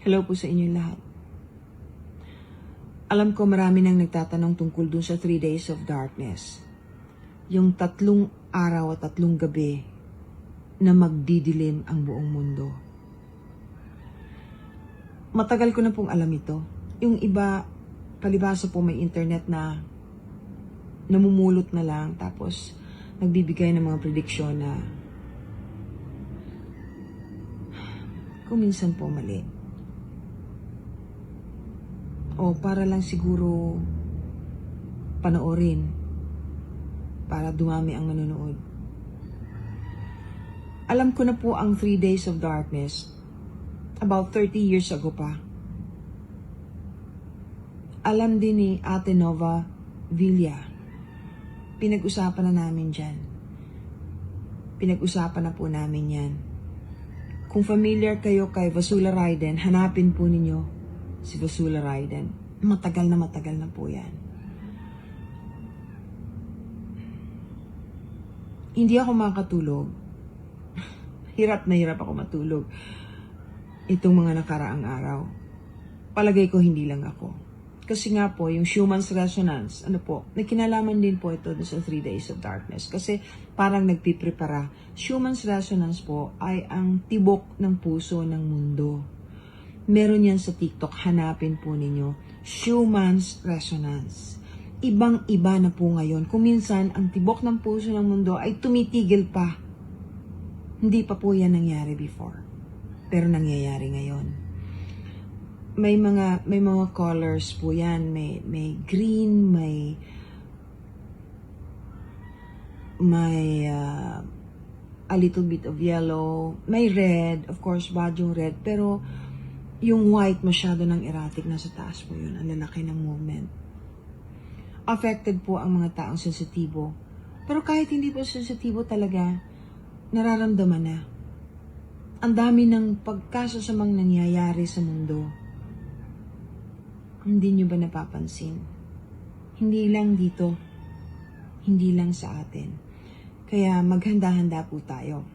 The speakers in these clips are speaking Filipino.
Hello po sa inyo lahat. Alam ko marami nang nagtatanong tungkol dun sa 3 days of darkness. Yung 3 araw at 3 gabi na magdidilim ang buong mundo. Matagal ko na pong alam ito. Yung iba, palibhasa po may internet na namumulot na lang tapos nagbibigay ng mga prediksyon na kung minsan po mali. O para lang siguro panoorin para dumami ang nanonood. Alam ko na po ang 3 days of darkness about 30 years ago pa. Alam din ni Ate Nova Villa. Pinag-usapan na namin dyan. Pinag-usapan na po namin yan. Kung familiar kayo kay Vasula Raiden, hanapin po ninyo si Vasula Raiden. Matagal na po yan. Hindi ako makatulog. Hirap na hirap ako matulog itong mga nakaraang araw. Palagay ko hindi lang ako. Kasi nga po, yung Schumann's Resonance, may kinalaman din po ito sa 3 days of darkness. Kasi parang nagpiprepara. Schumann's Resonance po ay ang tibok ng puso ng mundo. Meron yan sa TikTok, hanapin po ninyo. Schumann's Resonance. Ibang-iba na po ngayon. Kung minsan, ang tibok ng puso ng mundo ay tumitigil pa. Hindi pa po yan nangyari before. Pero nangyayari ngayon. May mga colors po yan. May green, may a little bit of yellow, may red, of course, badyong red, pero yung white masyado ng erratic, nasa taas po yun, ang lalaki ng movement. Affected po ang mga taong sensitibo. Pero kahit hindi po sensitibo talaga, nararamdaman na. Ang dami ng pagkasasamang nangyayari sa mundo. Hindi nyo ba napapansin? Hindi lang dito. Hindi lang sa atin. Kaya maghanda-handa po tayo.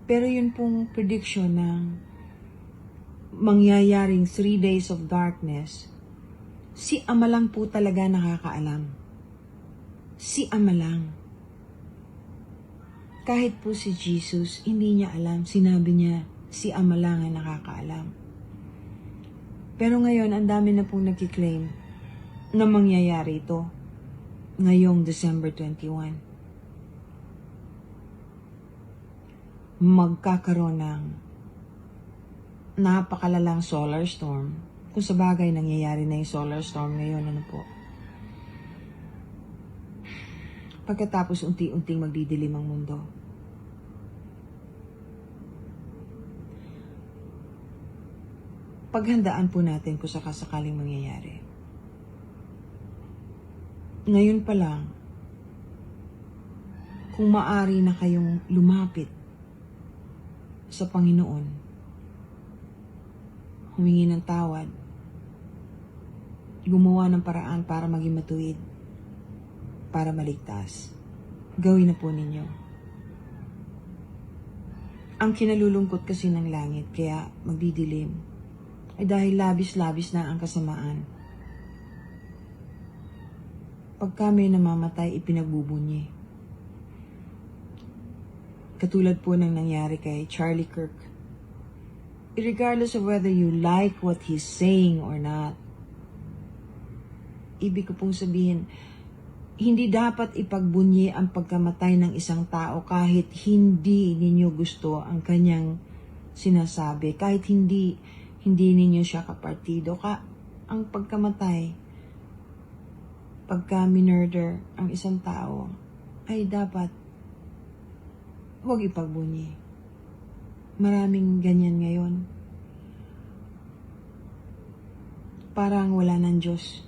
Pero yun pong prediction ng mangyayaring 3 days of darkness, si Ama lang po talaga nakakaalam. Si Ama lang. Kahit po si Jesus, hindi niya alam. Sinabi niya, si Ama lang ang nakakaalam. Pero ngayon, ang dami na pong nagkiklaim na mangyayari ito ngayong December 21. Magkakaroon ng napakalalang solar storm. Kung sa bagay, nangyayari na yung solar storm ngayon, Pagkatapos unti-unting magdidilim ang mundo. Paghandaan po natin kung sakasakaling mangyayari. Ngayon pa lang, kung maaari na kayong lumapit sa Panginoon, humingi ng tawad, gumawa ng paraan para maging matuwid, para maligtas, gawin na po ninyo. Ang kinalulungkot kasi ng langit, kaya magdidilim, ay dahil labis-labis na ang kasamaan. Pagka may namamatay, ipinagbubunyi. Katulad po ng nangyari kay Charlie Kirk. Regardless of whether you like what he's saying or not, ibig ko pong sabihin, hindi dapat ipagbunyi ang pagkamatay ng isang tao kahit hindi ninyo gusto ang kanyang sinasabi, kahit hindi ninyo siya kapartido. Ang pagkamatay, pagka minurder ang isang tao, ay dapat huwag ipagbunyi. Maraming ganyan ngayon. Parang wala ng Diyos.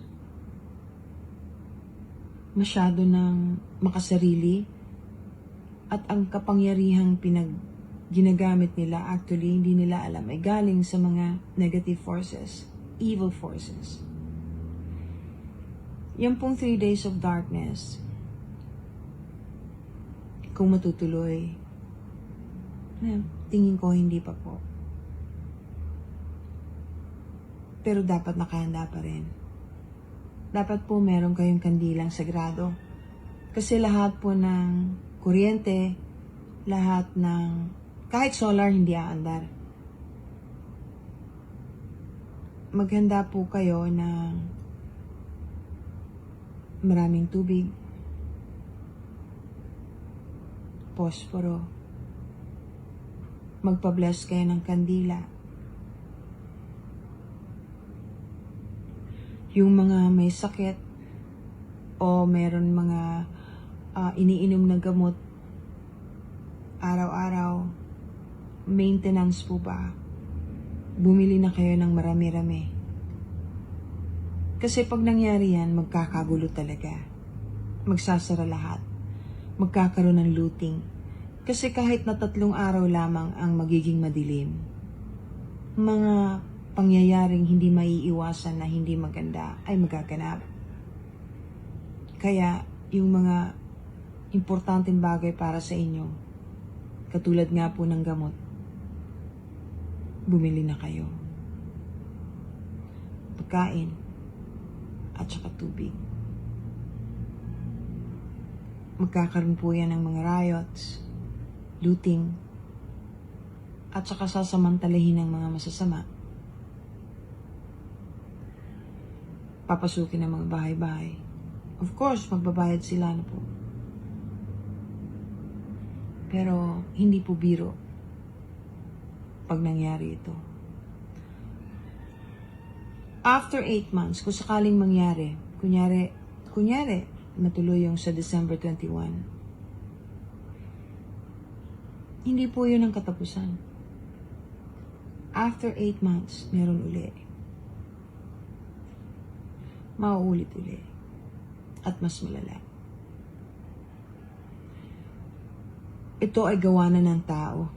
Masyado ng makasarili at ang kapangyarihang ginagamit nila, actually, hindi nila alam, ay galing sa mga negative forces, evil forces. Yan pong 3 days of darkness, kung matutuloy, tingin ko hindi pa po. Pero dapat nakahanda pa rin. Dapat po meron kayong kandilang sagrado. Kasi lahat po ng kuryente, lahat ng, kahit solar, hindi aandar. Maghanda po kayo ng maraming tubig, posporo, magpa-bless kayo ng kandila. Yung mga may sakit o meron mga iniinom na gamot araw-araw, maintenance po ba? Bumili na kayo ng marami-rami. Kasi pag nangyari yan, magkakagulo talaga. Magsasara lahat. Magkakaroon ng looting. Kasi kahit na 3 araw lamang ang magiging madilim, mga pangyayaring hindi maiiwasan na hindi maganda ay magaganap. Kaya yung mga importanteng bagay para sa inyo, katulad nga po ng gamot, bumili na kayo. Pagkain at saka tubig. Magkakaroon po yan ng mga riots, looting, at saka sasamantalahin ng mga masasama. Papasukin ng mga bahay-bahay. Of course, magbabayad sila na po. Pero hindi po biro pag nangyari ito. After 8 months, kung sakaling mangyari, kunyari, matuloy yung sa December 21, hindi po yun ang katapusan. After 8 months, meron uli. Mauulit uli. At mas malala. Ito ay gawa na ng tao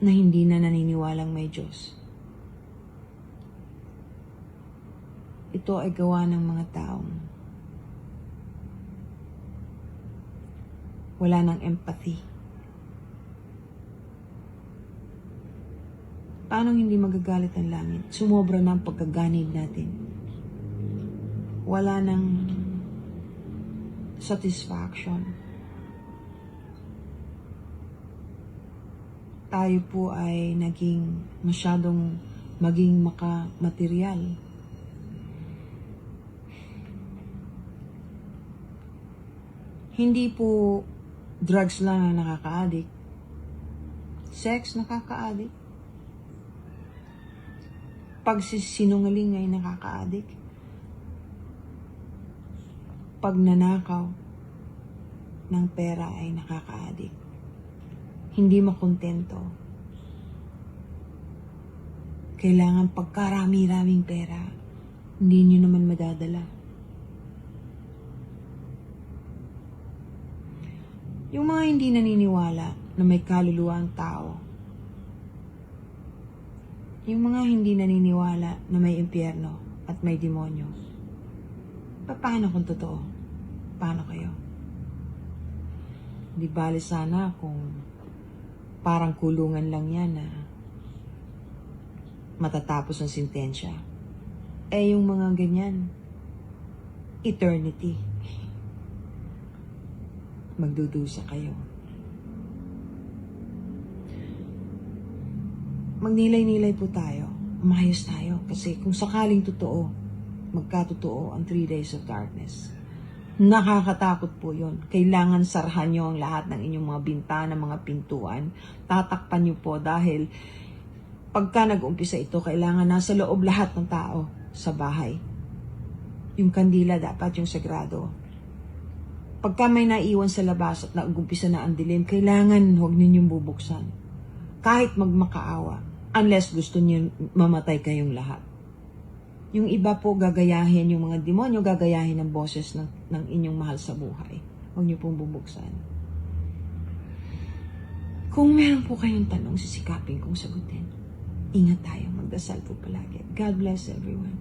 na hindi na naniniwalang may Diyos. Ito ay gawa ng mga taong wala ng empathy. Paano hindi magagalit ang langit? Sumobra na ang pagkaganid natin. Wala ng satisfaction. Tayo po ay naging masyadong maging makamaterial. Hindi po drugs lang ang nakaka-addict. Sex nakaka-addict. Pagsisinungaling ay nakaka-addict. Pagnanakaw ng pera ay nakaka-addict. Hindi makontento. Kailangan pagkarami-raming pera, hindi nyo naman madadala. Yung mga hindi naniniwala na may kaluluwa ang tao, yung mga hindi naniniwala na may impyerno at may demonyo, paano kung totoo? Paano kayo? Di bali sana kung parang kulungan lang yan na matatapos ang sentensya. Eh yung mga ganyan, eternity. Magdudusa kayo. Magnilay-nilay po tayo. Umayos tayo. Kasi kung sakaling totoo, magkatotoo ang 3 days of darkness. Nakakatakot po yun. Kailangan sarahan nyo ang lahat ng inyong mga bintana, mga pintuan. Tatakpan nyo po dahil pagka nag-umpisa ito, kailangan nasa loob lahat ng tao sa bahay. Yung kandila dapat yung sagrado. Pagka may naiwan sa labas at nag-umpisa na ang dilim, kailangan huwag ninyong bubuksan. Kahit magmakaawa. Unless gusto niyo mamatay kayong lahat. Yung iba po gagayahin, yung mga demonyo gagayahin ng boses ng inyong mahal sa buhay. Huwag niyo pong bubuksan. Kung meron po kayong tanong, sisikapin kong sagutin. Ingat tayo, magdasal po palagi. God bless everyone.